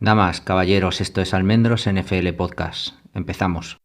Damas, caballeros, esto es Almendros NFL Podcast. Empezamos.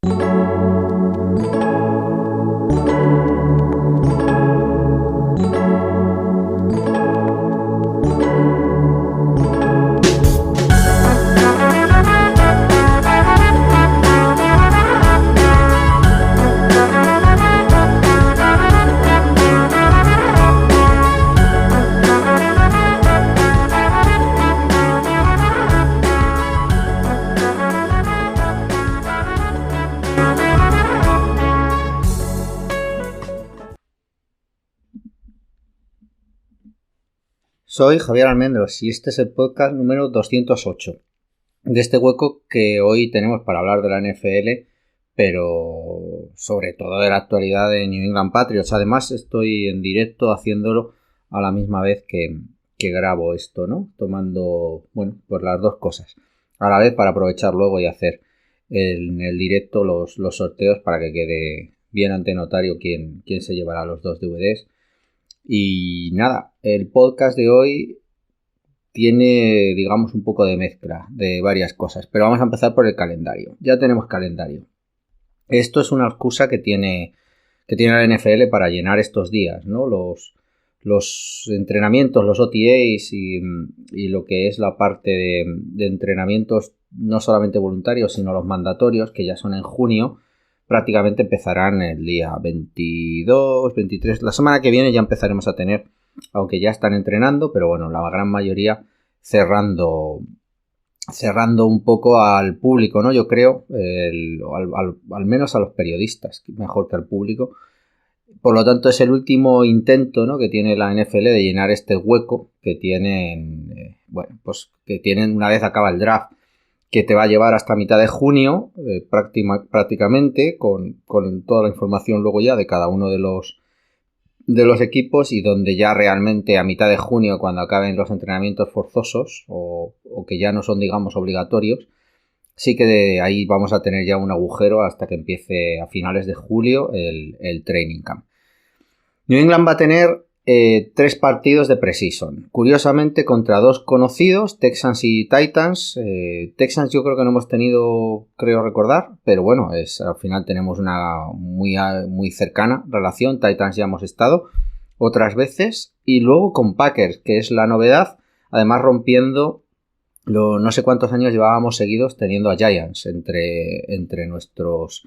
Soy Javier Almendros y este es el podcast número 208 de este hueco que hoy tenemos para hablar de la NFL, pero sobre todo de la actualidad de New England Patriots. Además estoy en directo haciéndolo a la misma vez que grabo esto, ¿no? Tomando, pues las dos cosas a la vez para aprovechar luego y hacer en el directo los sorteos para que quede bien ante notario quién se llevará los dos DVDs. Y nada, el podcast de hoy tiene, digamos, un poco de mezcla de varias cosas, pero vamos a empezar por el calendario. Ya tenemos calendario. Esto es una excusa que tiene la NFL para llenar estos días, ¿no? Los entrenamientos, los OTAs y lo que es la parte de entrenamientos no solamente voluntarios, sino los mandatorios, que ya son en junio, prácticamente empezarán el día 22, 23. La semana que viene ya empezaremos a tener, aunque ya están entrenando, pero bueno, la gran mayoría cerrando un poco al público, ¿no? Yo creo, al menos a los periodistas, mejor que al público. Por lo tanto, es el último intento, ¿no?, que tiene la NFL de llenar este hueco que tienen, que tienen una vez acaba el draft, que te va a llevar hasta mitad de junio, prácticamente, con toda la información luego ya de cada uno de los equipos, y donde ya realmente a mitad de junio, cuando acaben los entrenamientos forzosos o que ya no son, digamos, obligatorios, sí que ahí vamos a tener ya un agujero hasta que empiece a finales de julio el training camp. New England va a tener 3 partidos de preseason, curiosamente contra 2 conocidos, Texans y Titans. Texans yo creo que no hemos tenido, creo recordar, pero bueno, al final tenemos una muy cercana relación. Titans ya hemos estado otras veces, y luego con Packers, que es la novedad, además rompiendo no sé cuántos años llevábamos seguidos teniendo a Giants entre nuestros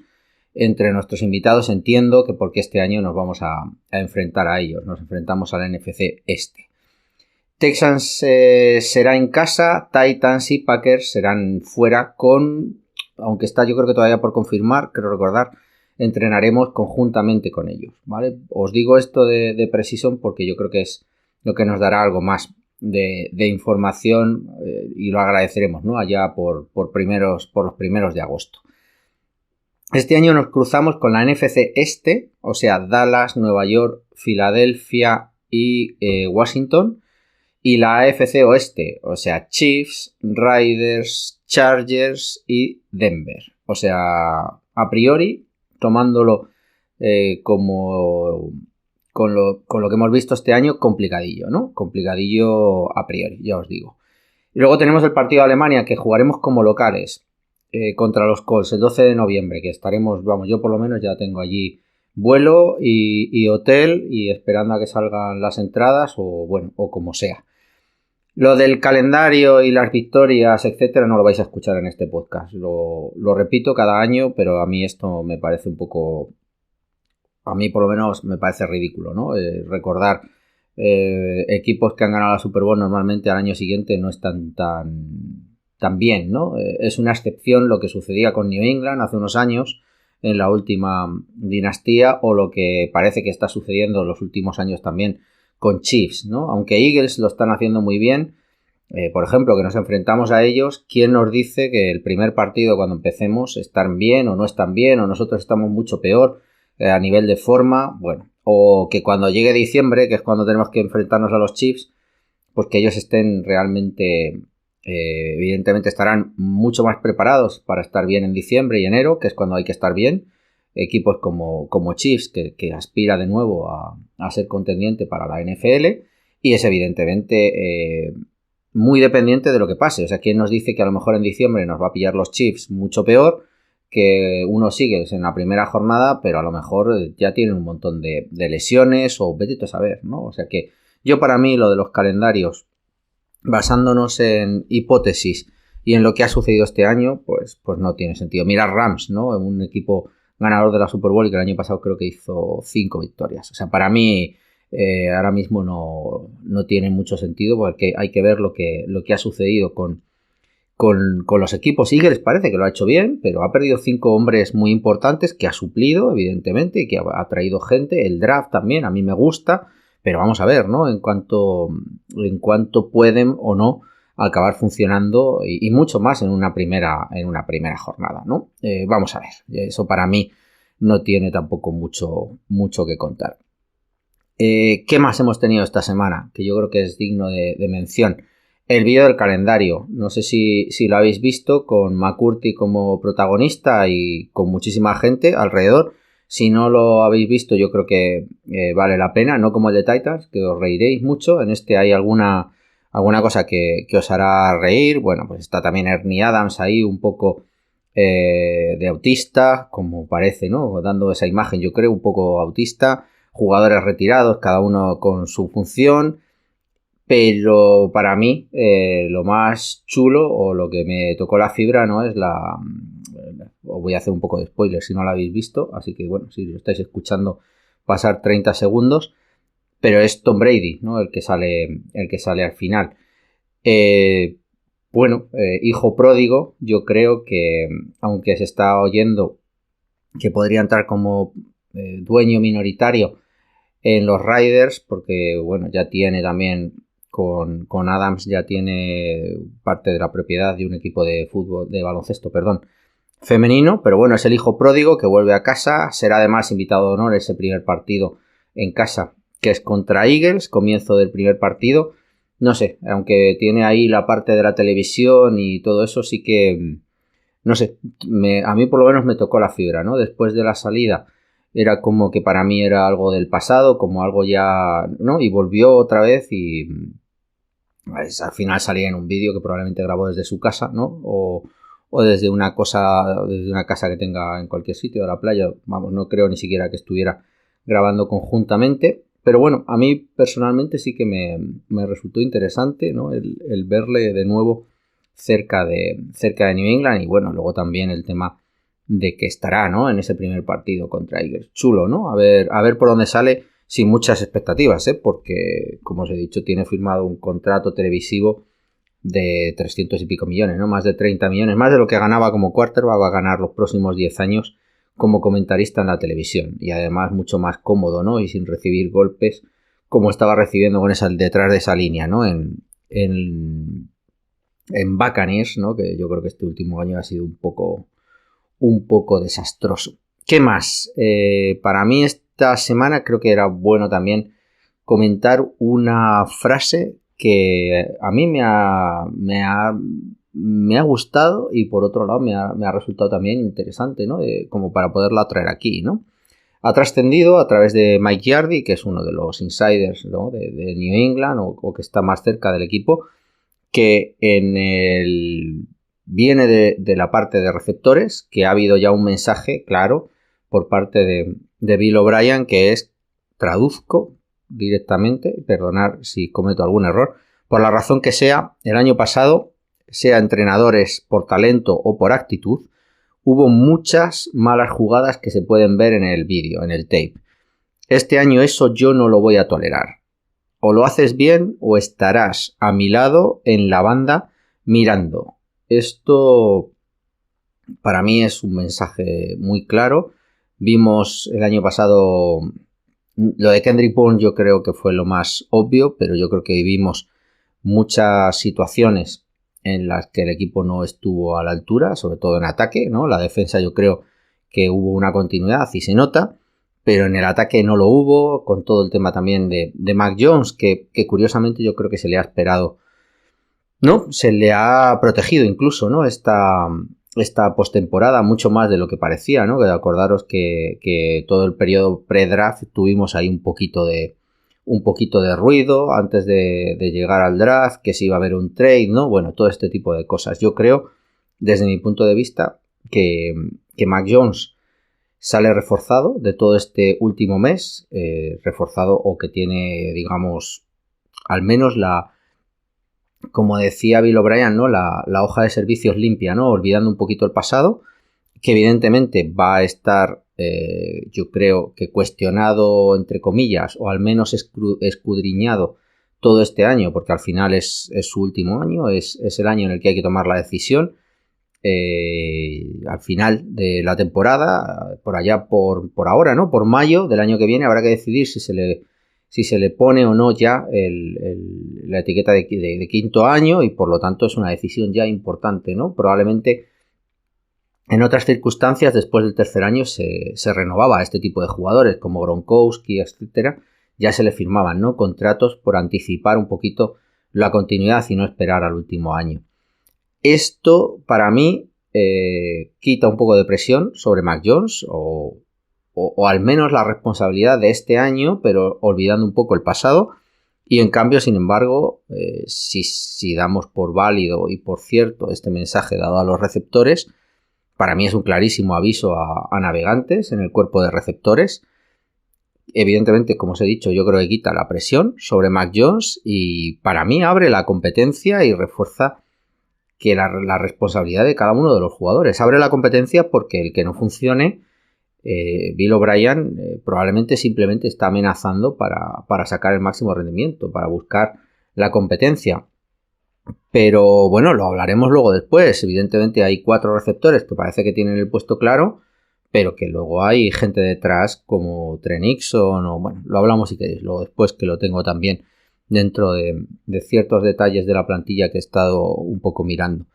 invitados. Entiendo que porque este año nos vamos a enfrentar a ellos. Nos enfrentamos al NFC Este. Texans será en casa, Titans y Packers serán fuera aunque está yo creo que todavía por confirmar, creo recordar, entrenaremos conjuntamente con ellos, ¿vale? Os digo esto de preseason porque yo creo que es lo que nos dará algo más de información, y lo agradeceremos, ¿no?, allá por los primeros de agosto. Este año nos cruzamos con la NFC Este, o sea, Dallas, Nueva York, Filadelfia y Washington, y la AFC Oeste, o sea, Chiefs, Raiders, Chargers y Denver. O sea, a priori, tomándolo con lo que hemos visto este año, complicadillo, ¿no? Complicadillo a priori, ya os digo. Y luego tenemos el partido de Alemania, que jugaremos como locales contra los Colts el 12 de noviembre, que estaremos, yo por lo menos ya tengo allí vuelo y hotel, y esperando a que salgan las entradas o como sea. Lo del calendario y las victorias, etcétera, no lo vais a escuchar en este podcast. Lo repito cada año, pero a mí esto me parece un poco... A mí por lo menos me parece ridículo, ¿no? Recordar equipos que han ganado la Super Bowl normalmente al año siguiente no están tan bien, ¿no? Es una excepción lo que sucedía con New England hace unos años en la última dinastía, o lo que parece que está sucediendo en los últimos años también con Chiefs, ¿no? Aunque Eagles lo están haciendo muy bien, por ejemplo, que nos enfrentamos a ellos, ¿quién nos dice que el primer partido cuando empecemos están bien o no están bien, o nosotros estamos mucho peor a nivel de forma? Bueno, o que cuando llegue diciembre, que es cuando tenemos que enfrentarnos a los Chiefs, pues que ellos estén realmente, evidentemente estarán mucho más preparados para estar bien en diciembre y enero, que es cuando hay que estar bien. Equipos como Chiefs, que aspira de nuevo a ser contendiente para la NFL, y es evidentemente muy dependiente de lo que pase. O sea, ¿quién nos dice que a lo mejor en diciembre nos va a pillar los Chiefs mucho peor? Que uno sigue en la primera jornada, pero a lo mejor ya tienen un montón de lesiones o vete a saber, ¿no? O sea que yo, para mí, lo de los calendarios, basándonos en hipótesis y en lo que ha sucedido este año, pues no tiene sentido. Mira Rams, ¿no? Un equipo ganador de la Super Bowl y que el año pasado creo que hizo 5 victorias. O sea, para mí ahora mismo no tiene mucho sentido, porque hay que ver lo que ha sucedido con los equipos. Eagles parece que lo ha hecho bien, pero ha perdido 5 hombres muy importantes que ha suplido, evidentemente, y que ha traído gente. El draft también a mí me gusta, pero vamos a ver, ¿no? En cuanto pueden o no acabar funcionando, y mucho más en una primera jornada, ¿no? Vamos a ver, eso para mí no tiene tampoco mucho que contar. ¿Qué más hemos tenido esta semana? Que yo creo que es digno de mención. El vídeo del calendario. No sé si lo habéis visto, con McCourty como protagonista y con muchísima gente alrededor. Si no lo habéis visto, yo creo que vale la pena, no como el de Titans, que os reiréis mucho. En este hay alguna cosa que os hará reír. Bueno, pues está también Ernie Adams ahí, un poco de autista, como parece, ¿no? Dando esa imagen, yo creo, un poco autista. Jugadores retirados, cada uno con su función. Pero para mí lo más chulo, o lo que me tocó la fibra, ¿no? Es os voy a hacer un poco de spoiler si no lo habéis visto, así que bueno, si lo estáis escuchando, pasar 30 segundos, pero es Tom Brady, ¿no? El que sale al final. Hijo pródigo, yo creo que, aunque se está oyendo que podría entrar como dueño minoritario en los Raiders, porque bueno, ya tiene también con Adams, ya tiene parte de la propiedad de un equipo de baloncesto, femenino, pero bueno, es el hijo pródigo que vuelve a casa. Será además invitado de honor ese primer partido en casa, que es contra Eagles, comienzo del primer partido. No sé, aunque tiene ahí la parte de la televisión y todo eso, sí que, no sé, a mí por lo menos me tocó la fibra, ¿no? Después de la salida era como que para mí era algo del pasado, como algo ya, ¿no? Y volvió otra vez y pues, al final salía en un vídeo que probablemente grabó desde su casa, ¿no? O desde una casa que tenga en cualquier sitio de la playa. Vamos, no creo ni siquiera que estuviera grabando conjuntamente. Pero bueno, a mí personalmente sí que me resultó interesante, ¿no? El verle de nuevo cerca de New England. Y bueno, luego también el tema de que estará, ¿no? En ese primer partido contra Eagles. Chulo, ¿no? A ver por dónde sale, sin muchas expectativas, porque, como os he dicho, tiene firmado un contrato televisivo de 300 y pico millones, ¿no? Más de 30 millones, más de lo que ganaba como quarterback, va a ganar los próximos 10 años como comentarista en la televisión. Y además mucho más cómodo, ¿no? Y sin recibir golpes como estaba recibiendo con detrás de esa línea, ¿no? En Buccaneers, ¿no? Que yo creo que este último año ha sido un poco desastroso. ¿Qué más? Para mí esta semana creo que era bueno también comentar una frase que a mí me ha gustado, y por otro lado me ha resultado también interesante, ¿no? Como para poderla traer aquí, ¿no? Ha trascendido a través de Mike Yardy, que es uno de los insiders, ¿no? de New England, o que está más cerca del equipo, que viene de la parte de receptores, que ha habido ya un mensaje claro por parte de Bill O'Brien, que es, traduzco directamente, perdonar si cometo algún error, por la razón que sea, el año pasado, sea entrenadores por talento o por actitud, hubo muchas malas jugadas que se pueden ver en el vídeo, en el tape. Este año eso yo no lo voy a tolerar. O lo haces bien o estarás a mi lado en la banda mirando. Esto para mí es un mensaje muy claro. Vimos el año pasado lo de Kendrick Bourne, yo creo que fue lo más obvio, pero yo creo que vivimos muchas situaciones en las que el equipo no estuvo a la altura, sobre todo en ataque, ¿no? La defensa yo creo que hubo una continuidad y se nota, pero en el ataque no lo hubo, con todo el tema también de Mac Jones, que curiosamente yo creo que se le ha esperado, ¿no? Se le ha protegido incluso, ¿no? Esta postemporada mucho más de lo que parecía, ¿no? Que acordaros que todo el periodo pre-draft tuvimos ahí un poquito de un poquito de ruido antes de llegar al draft, que si iba a haber un trade, ¿no? Bueno, todo este tipo de cosas. Yo creo, desde mi punto de vista, que Mac Jones sale reforzado de todo este último mes, reforzado o que tiene, digamos, al menos como decía Bill O'Brien, ¿no? La hoja de servicios limpia, ¿no? Olvidando un poquito el pasado, que evidentemente va a estar, yo creo que cuestionado, entre comillas, o al menos escudriñado todo este año, porque al final es su último año, es el año en el que hay que tomar la decisión. Al final de la temporada, por allá por ahora, ¿no? Por mayo del año que viene, habrá que decidir si se le pone o no ya la etiqueta de quinto año, y por lo tanto es una decisión ya importante, ¿no? Probablemente en otras circunstancias, después del tercer año, se renovaba a este tipo de jugadores, como Gronkowski, etcétera, ya se le firmaban, ¿no? Contratos por anticipar un poquito la continuidad y no esperar al último año. Esto, para mí, quita un poco de presión sobre Mac Jones, o al menos la responsabilidad de este año, pero olvidando un poco el pasado. Y en cambio, sin embargo, si damos por válido y por cierto este mensaje dado a los receptores, para mí es un clarísimo aviso a navegantes en el cuerpo de receptores. Evidentemente, como os he dicho, yo creo que quita la presión sobre Mac Jones y para mí abre la competencia y refuerza que la responsabilidad de cada uno de los jugadores. Abre la competencia porque el que no funcione, Bill O'Brien probablemente simplemente está amenazando para sacar el máximo rendimiento, para buscar la competencia. Pero bueno, lo hablaremos luego después. Evidentemente hay 4 receptores que parece que tienen el puesto claro, pero que luego hay gente detrás como Trey Nixon, o bueno, lo hablamos si queréis luego después, que lo tengo también dentro de ciertos detalles de la plantilla que he estado un poco mirando.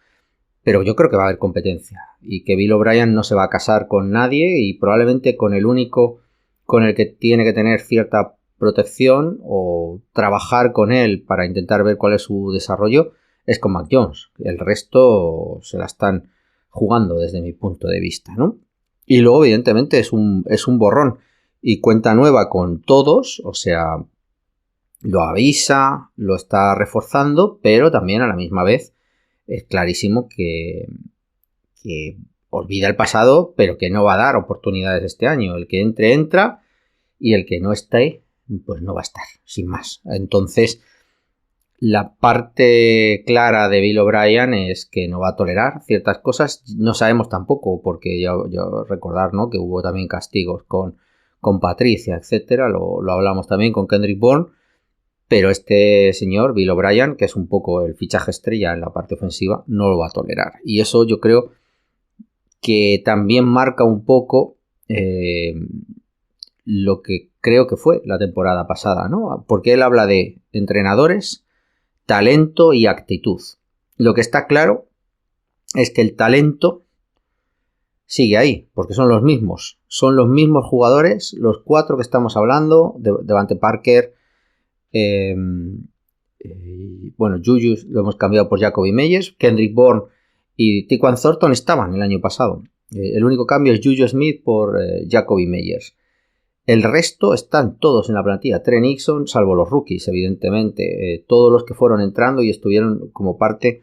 Pero yo creo que va a haber competencia y que Bill O'Brien no se va a casar con nadie, y probablemente con el único con el que tiene que tener cierta protección o trabajar con él para intentar ver cuál es su desarrollo es con Mac Jones. El resto se la están jugando desde mi punto de vista, ¿no? Y luego evidentemente es un borrón y cuenta nueva con todos, o sea, lo avisa, lo está reforzando, pero también a la misma vez es clarísimo que olvida el pasado, pero que no va a dar oportunidades este año. El que entre, entra, y el que no esté, pues no va a estar, sin más. Entonces, la parte clara de Bill O'Brien es que no va a tolerar ciertas cosas. No sabemos tampoco, porque ya recordar, ¿no?, que hubo también castigos con Patricia, etcétera. Lo hablamos también con Kendrick Bourne. Pero este señor, Bill O'Brien, que es un poco el fichaje estrella en la parte ofensiva, no lo va a tolerar. Y eso yo creo que también marca un poco lo que creo que fue la temporada pasada, ¿no? Porque él habla de entrenadores, talento y actitud. Lo que está claro es que el talento sigue ahí, porque son los mismos. Son los mismos jugadores, los 4 que estamos hablando, Devante Parker, bueno, Juju lo hemos cambiado por Jacoby Meyers, Kendrick Bourne y Tyquan Thornton estaban el año pasado. El único cambio es Juju Smith por Jacoby Meyers. El resto están todos en la plantilla. Trey Nixon, salvo los rookies, evidentemente. Todos los que fueron entrando y estuvieron como parte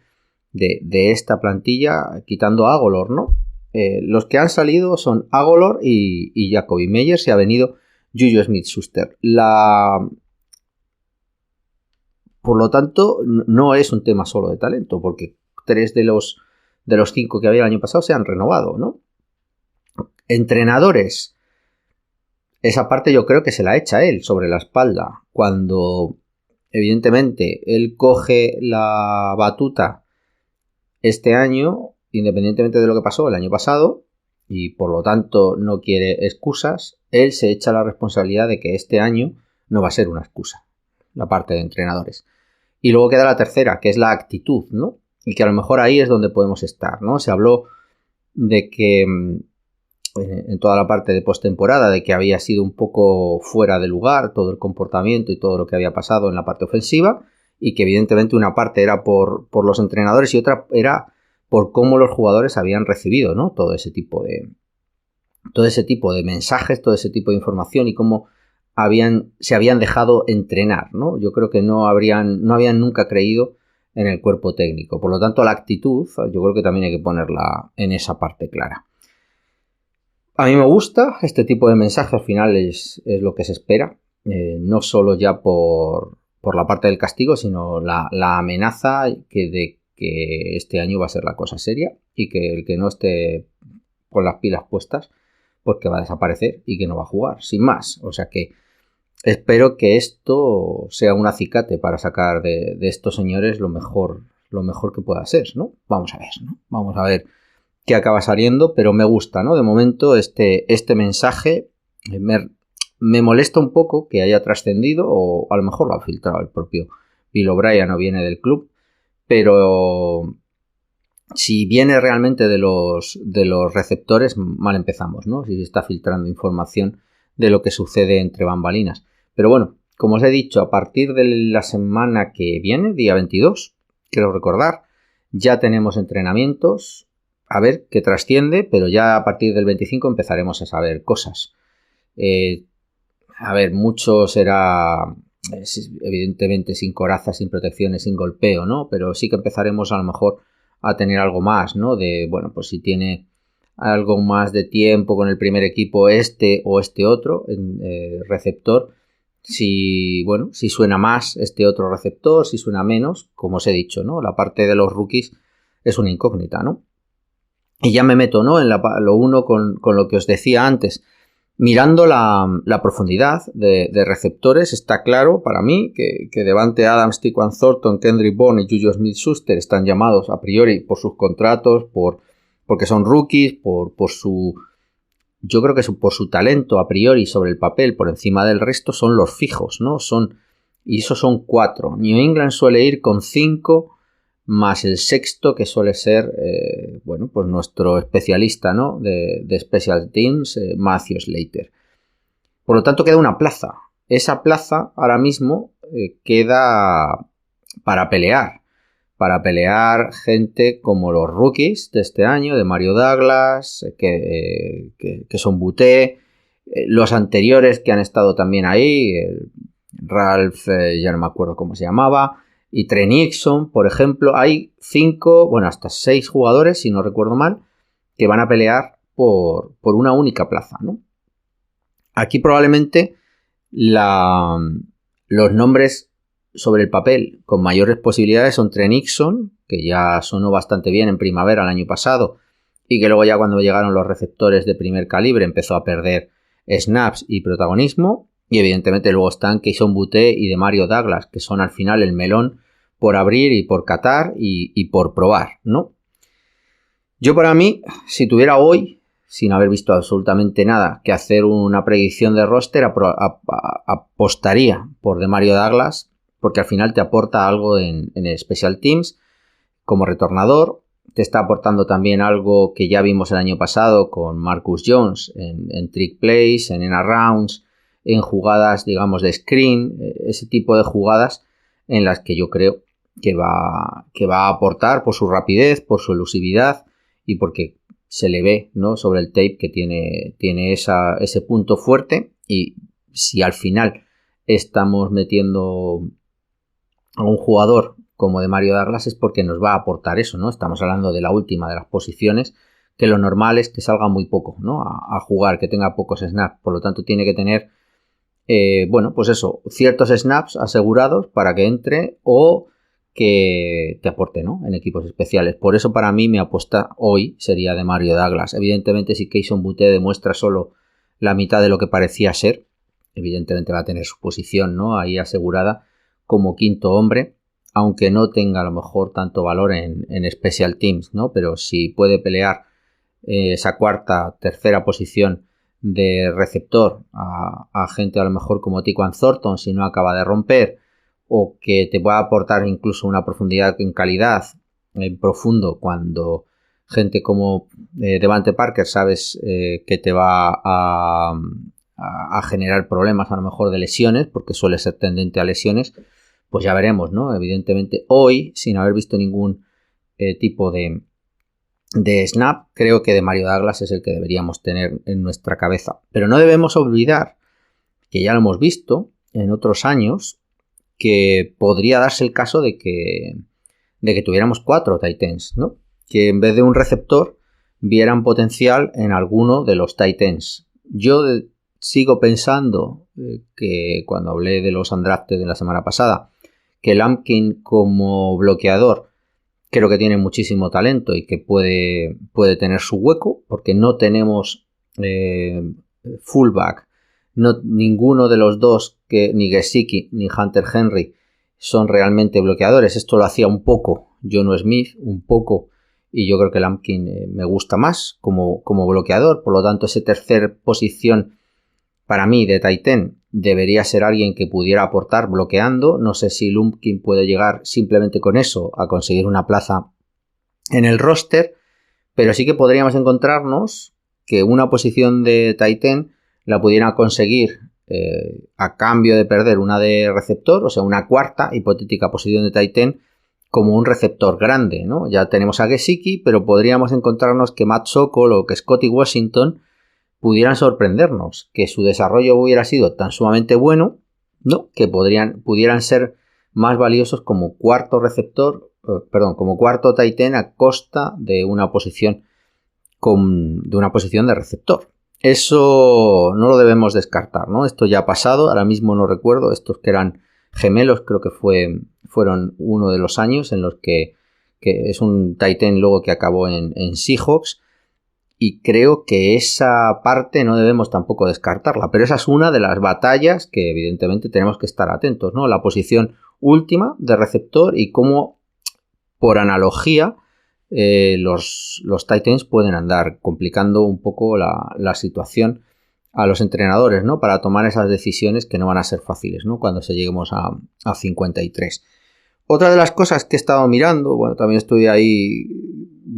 de esta plantilla, quitando a Agholor, ¿no? Los que han salido son Agholor y Jacoby Meyers, y ha venido Juju Smith-Schuster. Por lo tanto, no es un tema solo de talento, porque 3 de los 5 que había el año pasado se han renovado, ¿no? Entrenadores. Esa parte yo creo que se la echa él sobre la espalda, cuando evidentemente él coge la batuta este año, independientemente de lo que pasó el año pasado, y por lo tanto no quiere excusas. Él se echa la responsabilidad de que este año no va a ser una excusa, la parte de entrenadores. Y luego queda la tercera, que es la actitud, ¿no? Y que a lo mejor ahí es donde podemos estar, ¿no? Se habló de que en toda la parte de postemporada, de que había sido un poco fuera de lugar todo el comportamiento y todo lo que había pasado en la parte ofensiva, y que evidentemente una parte era por los entrenadores y otra era por cómo los jugadores habían recibido, ¿no?, todo ese tipo de mensajes, todo ese tipo de información, y cómo se habían dejado entrenar, ¿no? Yo creo que no habían nunca creído en el cuerpo técnico. Por lo tanto, la actitud, yo creo que también hay que ponerla en esa parte clara. A mí me gusta este tipo de mensaje, al final es lo que se espera, no solo ya por la parte del castigo, sino la amenaza de que este año va a ser la cosa seria y que el que no esté con las pilas puestas, pues que va a desaparecer y que no va a jugar, sin más. O sea que espero que esto sea un acicate para sacar de estos señores lo mejor que pueda ser, ¿no? Vamos a ver, ¿no? Vamos a ver qué acaba saliendo, pero me gusta, ¿no? De momento este mensaje me molesta un poco que haya trascendido, o a lo mejor lo ha filtrado el propio Bill O'Brien o viene del club, pero si viene realmente de los receptores, mal empezamos, ¿no? Si se está filtrando información de lo que sucede entre bambalinas. Pero bueno, como os he dicho, a partir de la semana que viene, día 22, quiero recordar, ya tenemos entrenamientos, a ver qué trasciende, pero ya a partir del 25 empezaremos a saber cosas. A ver, mucho será evidentemente sin coraza, sin protecciones, sin golpeo, ¿no? Pero sí que empezaremos a lo mejor a tener algo más, ¿no? De, bueno, pues si tiene algo más de tiempo con el primer equipo este o este otro receptor, si suena más este otro receptor, si suena menos, como os he dicho, ¿no? La parte de los rookies es una incógnita, ¿no? Y ya me meto, ¿no? En lo uno con lo que os decía antes. Mirando la profundidad de receptores, está claro para mí que Davante Adams, Tyquan Thornton, Kendrick Bourne y Juju Smith-Schuster están llamados a priori por sus contratos, porque son rookies, yo creo que por su talento a priori sobre el papel, por encima del resto, son los fijos, ¿no? Y esos son 4. New England suele ir con 5, más el sexto, que suele ser, pues nuestro especialista, ¿no? de Special Teams, Matthew Slater. Por lo tanto, queda una plaza. Esa plaza ahora mismo queda para pelear gente como los rookies de este año, de Mario Douglas, que son Buté, los anteriores que han estado también ahí, Ralph, ya no me acuerdo cómo se llamaba, y Trey Nixon, por ejemplo. Hay 5, hasta 6 jugadores, si no recuerdo mal, que van a pelear por una única plaza, ¿no? Aquí probablemente los nombres sobre el papel con mayores posibilidades son Trey Nixon, que ya sonó bastante bien en primavera el año pasado, y que luego ya cuando llegaron los receptores de primer calibre empezó a perder snaps y protagonismo. Y evidentemente luego están Kayshon Boutte y de Mario Douglas, que son al final el melón por abrir y por catar y por probar, ¿no? Yo, para mí, si tuviera hoy, sin haber visto absolutamente nada, que hacer una predicción de roster, apostaría por de Mario Douglas, porque al final te aporta algo en el Special Teams como retornador. Te está aportando también algo que ya vimos el año pasado con Marcus Jones en trick plays, en arounds, en jugadas, digamos, de screen, ese tipo de jugadas en las que yo creo que va a aportar por su rapidez, por su elusividad y porque se le ve, ¿no?, sobre el tape que tiene ese punto fuerte. Y si al final estamos metiendo a un jugador como de Mario Douglas es porque nos va a aportar eso, ¿no? Estamos hablando de la última de las posiciones, que lo normal es que salga muy poco, ¿no?, a jugar, que tenga pocos snaps. Por lo tanto, tiene que tener pues eso, ciertos snaps asegurados para que entre o que te aporte, ¿no?, en equipos especiales. Por eso, para mí, mi apuesta hoy sería de Mario Douglas. Evidentemente, si Kayshon Boutte demuestra solo la mitad de lo que parecía ser, evidentemente va a tener su posición, ¿no?, ahí asegurada como quinto hombre, aunque no tenga a lo mejor tanto valor en Special Teams, ¿no? Pero si puede pelear esa cuarta, tercera posición de receptor a gente a lo mejor como Tyquan Thornton, si no acaba de romper, o que te pueda aportar incluso una profundidad en calidad en profundo, cuando gente como Devante Parker sabes que te va a generar problemas a lo mejor de lesiones, porque suele ser tendente a lesiones, pues ya veremos, ¿no? Evidentemente hoy, sin haber visto ningún tipo de snap, creo que de Mario Douglas es el que deberíamos tener en nuestra cabeza. Pero no debemos olvidar que ya lo hemos visto en otros años, que podría darse el caso de que tuviéramos 4 tight ends, ¿no? Que en vez de un receptor vieran potencial en alguno de los tight ends. Yo sigo pensando que cuando hablé de los undrafted de la semana pasada, que Lampkin como bloqueador creo que tiene muchísimo talento y que puede tener su hueco, porque no tenemos fullback. Ninguno de los dos, ni Gesicki ni Hunter Henry, son realmente bloqueadores. Esto lo hacía un poco Jonnu Smith, un poco, y yo creo que Lampkin me gusta más como bloqueador. Por lo tanto, esa tercera posición para mí de tight end debería ser alguien que pudiera aportar bloqueando. No sé si Lampkin puede llegar simplemente con eso a conseguir una plaza en el roster, pero sí que podríamos encontrarnos que una posición de tight end la pudiera conseguir a cambio de perder una de receptor, o sea, una cuarta hipotética posición de tight end como un receptor grande, ¿no? Ya tenemos a Gesicki, pero podríamos encontrarnos que Matt Sokol o que Scotty Washington pudieran sorprendernos, que su desarrollo hubiera sido tan sumamente bueno, ¿no? Que pudieran ser más valiosos como cuarto receptor, como cuarto tight end a costa de una posición de receptor. Eso no lo debemos descartar, ¿no? Esto ya ha pasado, ahora mismo no recuerdo, estos que eran gemelos, creo que fueron uno de los años en los que es un tight end luego que acabó en Seahawks, y creo que esa parte no debemos tampoco descartarla, pero esa es una de las batallas que evidentemente tenemos que estar atentos, ¿no? La posición última de receptor y cómo, por analogía, los tight ends pueden andar complicando un poco la situación a los entrenadores, ¿no? Para tomar esas decisiones que no van a ser fáciles, ¿no? Cuando lleguemos a 53. Otra de las cosas que he estado mirando, bueno, también estoy ahí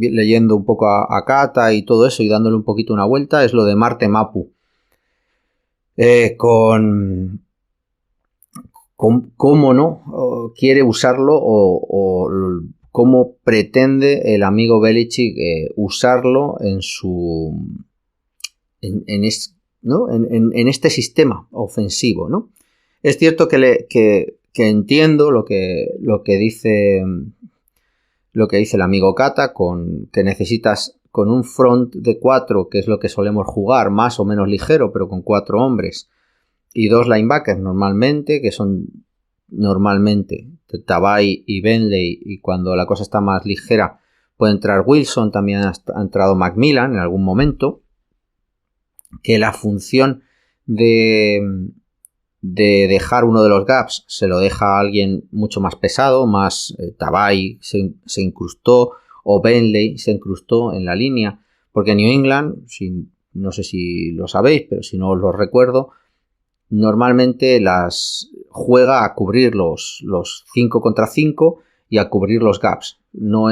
leyendo un poco a Kata y todo eso y dándole un poquito una vuelta, es lo de Marte Mapu. Cómo no quiere usarlo o cómo pretende el amigo Belichick usarlo en este sistema ofensivo, ¿no? Es cierto que entiendo lo que dice el amigo Kata, que necesitas con un front de 4, que es lo que solemos jugar, más o menos ligero, pero con 4 hombres, y 2 linebackers normalmente, que son normalmente Tavai y Bentley, y cuando la cosa está más ligera puede entrar Wilson, también ha entrado Macmillan en algún momento, que la función de dejar uno de los gaps se lo deja a alguien mucho más pesado, más Tavai se incrustó o Bentley se incrustó en la línea, porque New England, no sé si lo sabéis, pero si no os lo recuerdo, normalmente las juega a cubrir los 5 contra 5 y a cubrir los gaps. No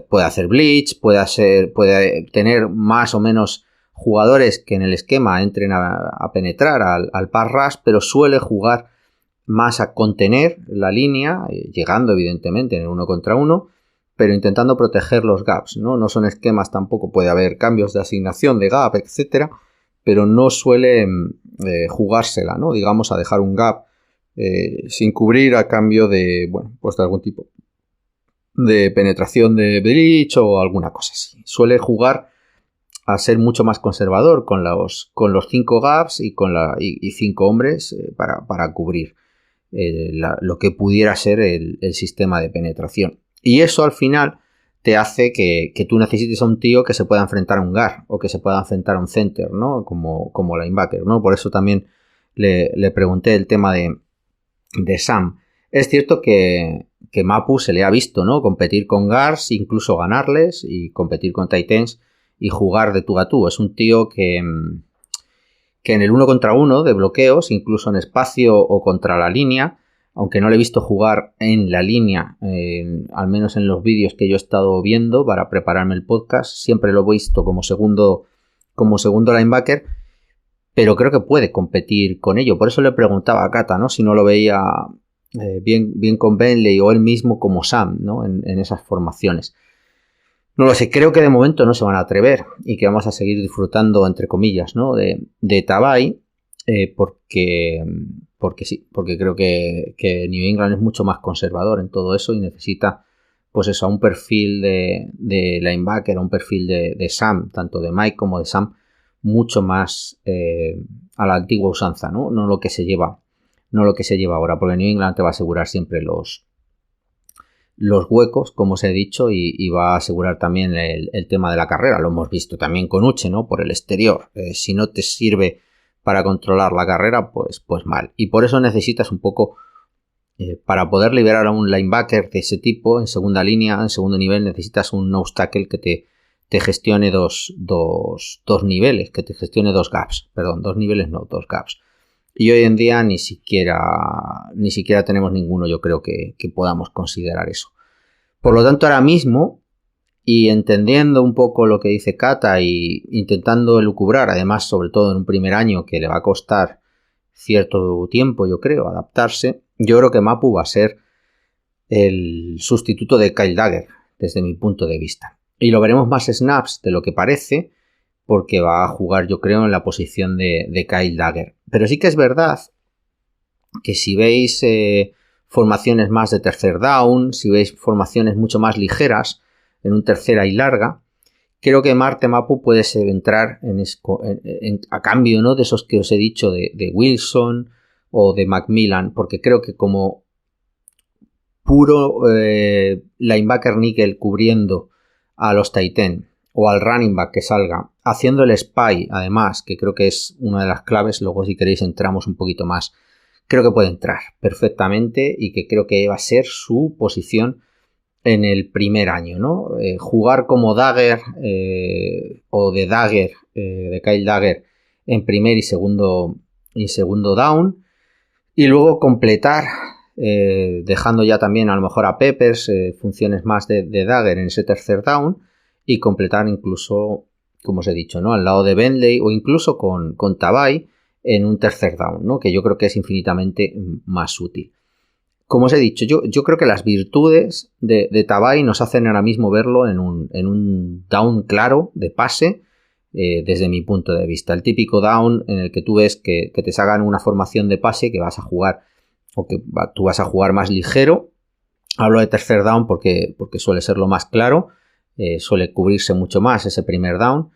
puede hacer blitz, puede tener más o menos jugadores que en el esquema entren a penetrar al pass rush, pero suele jugar más a contener la línea, llegando evidentemente en el 1 contra 1, pero intentando proteger los gaps, ¿no? No son esquemas tampoco, puede haber cambios de asignación de gap, etcétera, pero no suele jugársela, ¿no? Digamos, a dejar un gap sin cubrir a cambio de, bueno, pues de algún tipo de penetración de breach o alguna cosa así. Suele jugar a ser mucho más conservador con los 5 gaps y con 5 hombres para cubrir lo que pudiera ser el sistema de penetración. Y eso al final te hace que tú necesites a un tío que se pueda enfrentar a un guard o que se pueda enfrentar a un center, ¿no? Como linebacker, ¿no? Por eso también le pregunté el tema de Sam. Es cierto que Mapu se le ha visto, ¿no? Competir con guards, incluso ganarles, y competir con tight ends y jugar de tú a tú. Es un tío que en el 1 contra 1 de bloqueos, incluso en espacio o contra la línea, aunque no le he visto jugar en la línea, al menos en los vídeos que yo he estado viendo para prepararme el podcast, siempre lo he visto como segundo linebacker, pero creo que puede competir con ello. Por eso le preguntaba a Kata, ¿no? Si no lo veía bien con Bentley o él mismo como Sam, ¿no? En esas formaciones. No lo sé, creo que de momento no se van a atrever y que vamos a seguir disfrutando, entre comillas, ¿no? de Tavai. porque sí, porque creo que New England es mucho más conservador en todo eso y necesita pues eso, a un perfil de linebacker, a un perfil de Sam, tanto de Mike como de Sam, mucho más a la antigua usanza, ¿no? No lo que se lleva ahora, porque New England te va a asegurar siempre los huecos, como os he dicho, y va a asegurar también el tema de la carrera. Lo hemos visto también con Uche, ¿no? Por el exterior. Si no te sirve para controlar la carrera, pues mal. Y por eso necesitas un poco, para poder liberar a un linebacker de ese tipo, en segunda línea, en segundo nivel, necesitas un nose tackle que te gestione dos niveles, que te gestione dos gaps. Perdón, dos niveles no, dos gaps. Y hoy en día ni siquiera tenemos ninguno, yo creo que podamos considerar eso. Por lo tanto, ahora mismo, y entendiendo un poco lo que dice Kata y intentando elucubrar, además, sobre todo en un primer año que le va a costar cierto tiempo, yo creo, adaptarse, yo creo que Mapu va a ser el sustituto de Kyle Dagger, desde mi punto de vista. Y lo veremos más snaps de lo que parece, porque va a jugar, yo creo, en la posición de Kyle Dagger. Pero sí que es verdad que si veis formaciones más de tercer down, si veis formaciones mucho más ligeras, en un tercera y larga, creo que Marte Mapu puede entrar a cambio, ¿no?, de esos que os he dicho de Wilson o de Macmillan, porque creo que como puro linebacker nickel cubriendo a los Titan o al running back que salga, haciendo el spy, además, que creo que es una de las claves, luego si queréis entramos un poquito más, creo que puede entrar perfectamente y que creo que va a ser su posición en el primer año, ¿no? Jugar como Dagger o de Dagger, de Kyle Dagger en primer y segundo down, y luego completar, dejando ya también a lo mejor a Peppers funciones más de Dagger en ese tercer down, y completar incluso, como os he dicho, ¿no?, al lado de Bentley o incluso con Tabay en un tercer down, ¿no?, que yo creo que es infinitamente más útil. Como os he dicho, yo creo que las virtudes de Tabay nos hacen ahora mismo verlo en un down claro de pase, desde mi punto de vista. El típico down en el que tú ves que te sacan una formación de pase que vas a jugar, o que tú vas a jugar más ligero. Hablo de tercer down porque suele ser lo más claro, suele cubrirse mucho más ese primer down.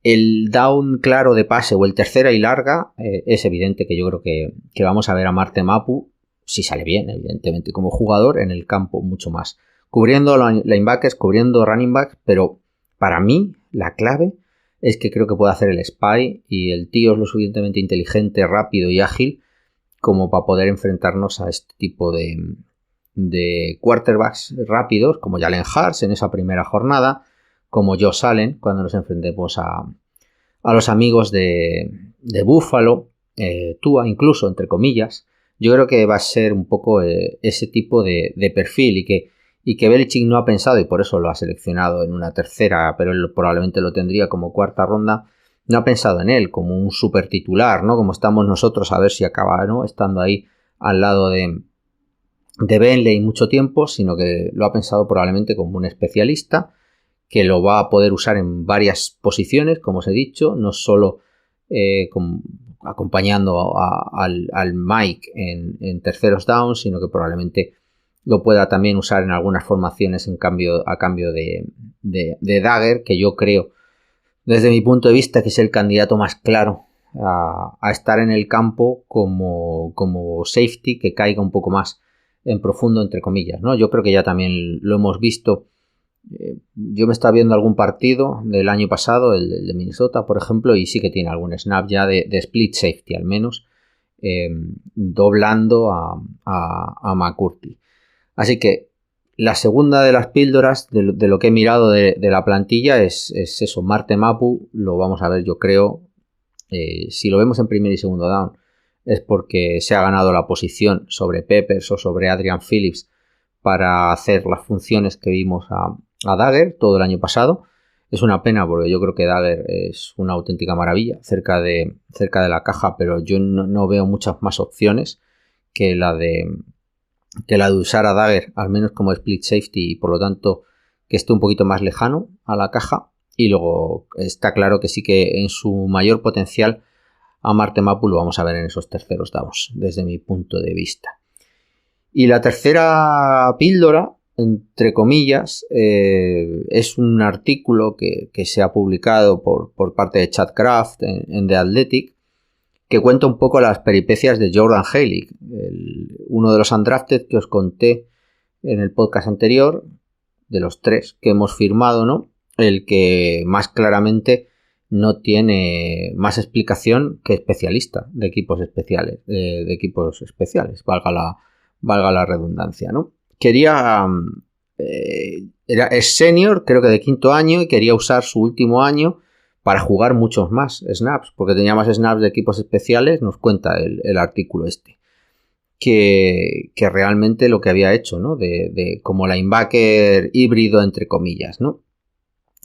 El down claro de pase o el tercera y larga, es evidente que yo creo que vamos a ver a Marte Mapu, si sale bien, evidentemente, como jugador en el campo mucho más. Cubriendo linebackers, cubriendo running backs, pero para mí la clave es que creo que puede hacer el spy y el tío es lo suficientemente inteligente, rápido y ágil como para poder enfrentarnos a este tipo de quarterbacks rápidos, como Jalen Hurts en esa primera jornada, como Josh Allen cuando nos enfrentemos a los amigos de Buffalo, Tua incluso, entre comillas. Yo creo que va a ser un poco ese tipo de perfil y que Belichick no ha pensado, y por eso lo ha seleccionado en una tercera, pero él probablemente lo tendría como cuarta ronda. No ha pensado en él como un super titular, ¿no?, como estamos nosotros, a ver si acaba, ¿no?, estando ahí al lado de Bentley mucho tiempo, sino que lo ha pensado probablemente como un especialista que lo va a poder usar en varias posiciones, como os he dicho, no solo acompañando al Mike en terceros downs, sino que probablemente lo pueda también usar en algunas formaciones a cambio de Dagger, que yo creo, desde mi punto de vista, que es el candidato más claro a estar en el campo como safety, que caiga un poco más en profundo, entre comillas, ¿no? Yo creo que ya también lo hemos visto. Yo me estaba viendo algún partido del año pasado, el de Minnesota, por ejemplo, y sí que tiene algún snap ya de split safety, al menos, doblando a McCourty. Así que la segunda de las píldoras de lo que he mirado de la plantilla es eso, Marte Mapu. Lo vamos a ver, yo creo, si lo vemos en primer y segundo down, es porque se ha ganado la posición sobre Peppers o sobre Adrian Phillips para hacer las funciones que vimos a Dagger todo el año pasado. Es una pena porque yo creo que Dagger es una auténtica maravilla cerca de la caja, pero yo no veo muchas más opciones que la de usar a Dagger, al menos como split safety, y por lo tanto que esté un poquito más lejano a la caja. Y luego está claro que sí que en su mayor potencial a Martemapu lo vamos a ver en esos terceros downs, desde mi punto de vista. Y la tercera píldora, entre comillas, es un artículo que se ha publicado por parte de Chad Kraft en The Athletic, que cuenta un poco las peripecias de Jordan Haylick, uno de los undrafted que os conté en el podcast anterior, de los 3 que hemos firmado, ¿no? El que más claramente no tiene más explicación que especialista de equipos especiales, valga la redundancia, ¿no? Es senior, creo que de 5º año, y quería usar su último año para jugar muchos más snaps, porque tenía más snaps de equipos especiales, nos cuenta el artículo que realmente lo que había hecho, ¿no? De como linebacker híbrido, entre comillas, ¿no?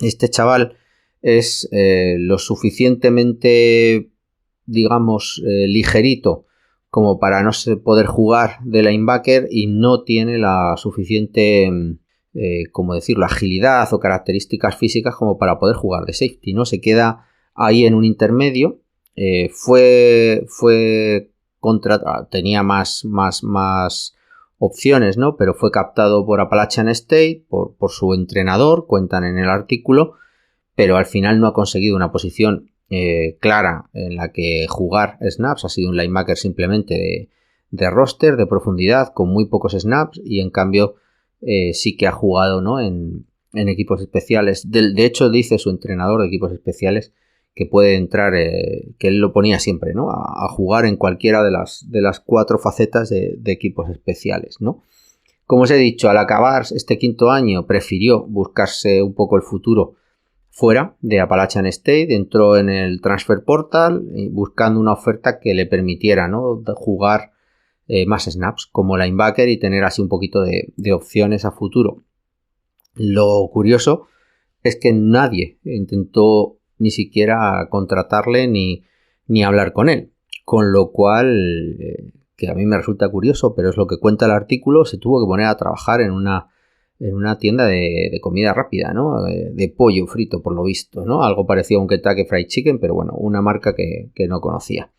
Este chaval es lo suficientemente, digamos, ligerito como para no poder jugar de linebacker y no tiene la suficiente, como decirlo, agilidad o características físicas como para poder jugar de safety, ¿no? Se queda ahí en un intermedio. Tenía más opciones, ¿no? Pero fue captado por Appalachian State, por su entrenador, cuentan en el artículo, pero al final no ha conseguido una posición clara en la que jugar snaps. Ha sido un linebacker simplemente de roster, de profundidad, con muy pocos snaps, y en cambio sí que ha jugado, ¿no? en equipos especiales. De hecho, dice su entrenador de equipos especiales que puede entrar, que él lo ponía siempre, ¿no? A jugar en cualquiera de las 4 facetas de equipos especiales, ¿no? Como os he dicho, al acabar este 5º año prefirió buscarse un poco el futuro fuera de Appalachian State, entró en el Transfer Portal buscando una oferta que le permitiera, ¿no? Jugar más snaps como linebacker y tener así un poquito de opciones a futuro. Lo curioso es que nadie intentó ni siquiera contratarle ni hablar con él, con lo cual, que a mí me resulta curioso, pero es lo que cuenta el artículo, se tuvo que poner a trabajar en una tienda de comida rápida, ¿no? De pollo frito, por lo visto, ¿no? Algo parecido a un Kentucky Fried Chicken, pero bueno, una marca que no conocía.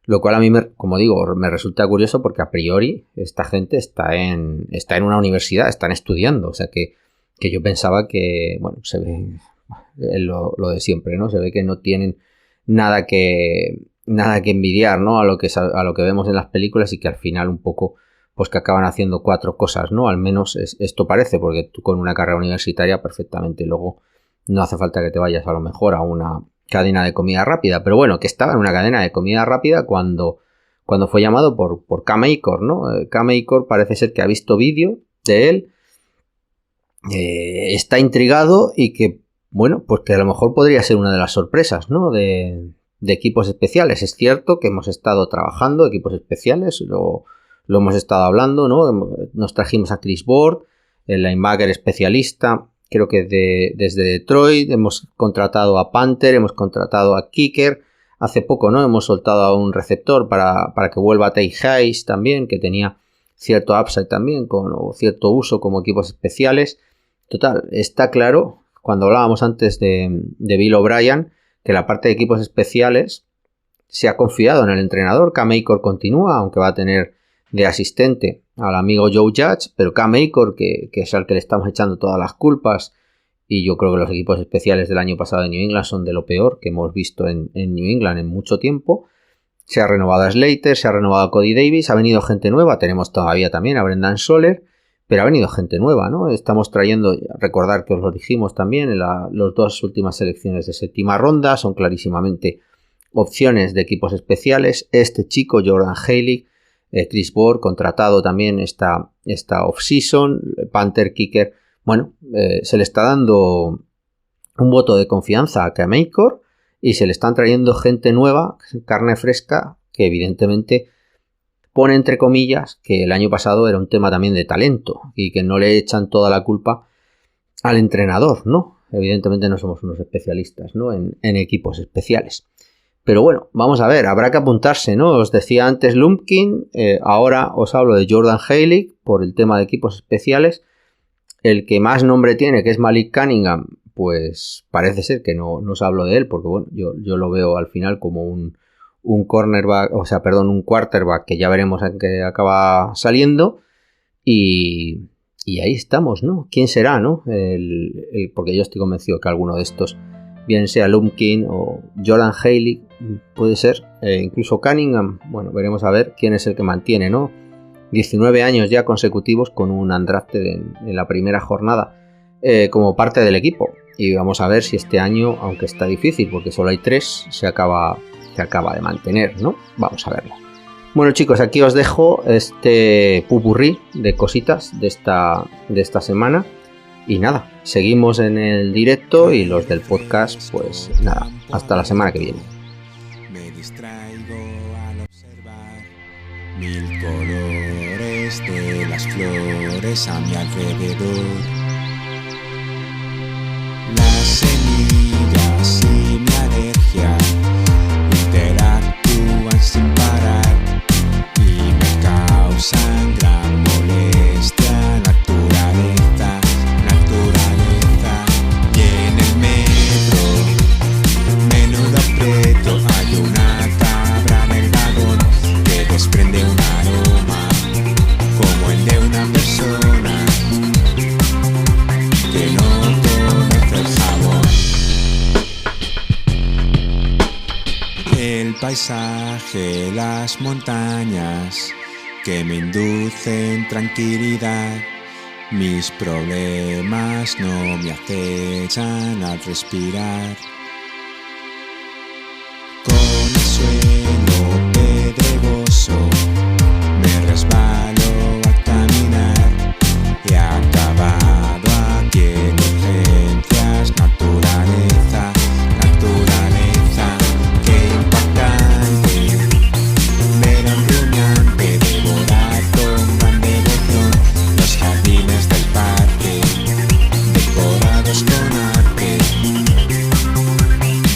Lo cual a mí, como digo, me resulta curioso porque a priori esta gente está en una universidad, están estudiando, o sea que yo pensaba que, bueno, se ve lo de siempre, ¿no? Se ve que no tienen nada que envidiar, ¿no? A lo que vemos en las películas, y que al final un poco, pues que acaban haciendo 4 cosas, ¿no? Al menos esto parece, porque tú con una carrera universitaria perfectamente luego no hace falta que te vayas a lo mejor a una cadena de comida rápida, pero bueno, que estaba en una cadena de comida rápida cuando fue llamado por Cam Achor, ¿no? Cam Achor parece ser que ha visto vídeo de él, está intrigado y que, bueno, pues que a lo mejor podría ser una de las sorpresas, ¿no? De equipos especiales. Es cierto que hemos estado trabajando equipos especiales, lo hemos estado hablando, ¿no? Nos trajimos a Chris Board, el linebacker especialista, creo que desde Detroit. Hemos contratado a Panther, hemos contratado a Kicker. Hace poco, ¿no? Hemos soltado a un receptor para que vuelva a Tay Hayes también, que tenía cierto upside también, o cierto uso como equipos especiales. Total, está claro, cuando hablábamos antes de Bill O'Brien, que la parte de equipos especiales se ha confiado en el entrenador. Cam Achor continúa, aunque va a tener de asistente al amigo Joe Judge, pero Cam Achor, que es al que le estamos echando todas las culpas, y yo creo que los equipos especiales del año pasado de New England son de lo peor que hemos visto en New England en mucho tiempo. Se ha renovado a Slater, se ha renovado a Cody Davis, ha venido gente nueva, tenemos todavía también a Brendan Soler, pero ha venido gente nueva, ¿no? Estamos trayendo, recordar que os lo dijimos también en las 2 últimas selecciones de 7ª ronda, son clarísimamente opciones de equipos especiales. Este chico, Jordan Haylick, Chris Board, contratado también esta off-season, Panther, Kicker, bueno, se le está dando un voto de confianza a Cam Achor y se le están trayendo gente nueva, carne fresca, que evidentemente pone entre comillas que el año pasado era un tema también de talento y que no le echan toda la culpa al entrenador, ¿no? Evidentemente no somos unos especialistas, ¿no? En equipos especiales. Pero bueno, vamos a ver, habrá que apuntarse, ¿no? Os decía antes Lumpkin, ahora os hablo de Jordan Haylick por el tema de equipos especiales. El que más nombre tiene, que es Malik Cunningham, pues parece ser que no os hablo de él, porque bueno, yo lo veo al final como un un quarterback que ya veremos en qué acaba saliendo. Y ahí estamos, ¿no? ¿Quién será, no? Porque yo estoy convencido que alguno de estos, bien sea Lumpkin o Jordan Haley, puede ser, incluso Cunningham. Bueno, veremos a ver quién es el que mantiene, ¿no? 19 años ya consecutivos con un undrafted en la primera jornada como parte del equipo. Y vamos a ver si este año, aunque está difícil porque solo hay 3, se acaba de mantener, ¿no? Vamos a verlo. Bueno, chicos, aquí os dejo este pupurrí de cositas de esta semana. Y nada, seguimos en el directo y los del podcast, pues nada, hasta la semana que viene. Me distraigo al observar mil colores de las flores a mi alrededor. Las semillas y mi alergia interactúan sin parar y me causan gran molestia. Naturaleza. Y en el metro, menudo aprieto, hay una cabra en el vagón que desprende un aroma como el de una persona que no conoce el jabón. El paisaje, las montañas que me inducen tranquilidad. Mis problemas no me acechan al respirar. Con el suelo pedregoso me resbalo al caminar. He acabado aquí en urgencias. Naturaleza, qué impactante ver a un rumiante devorar con gran devoción los jardines del parque, decorados con arte,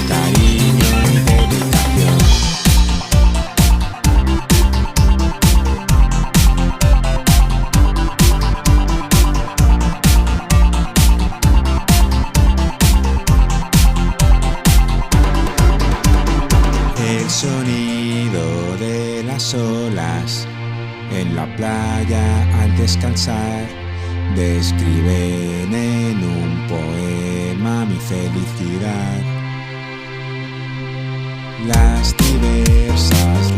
cariño y dedicación. El sonido de las olas en la playa al descansar describen en un poema mi felicidad. Las diversas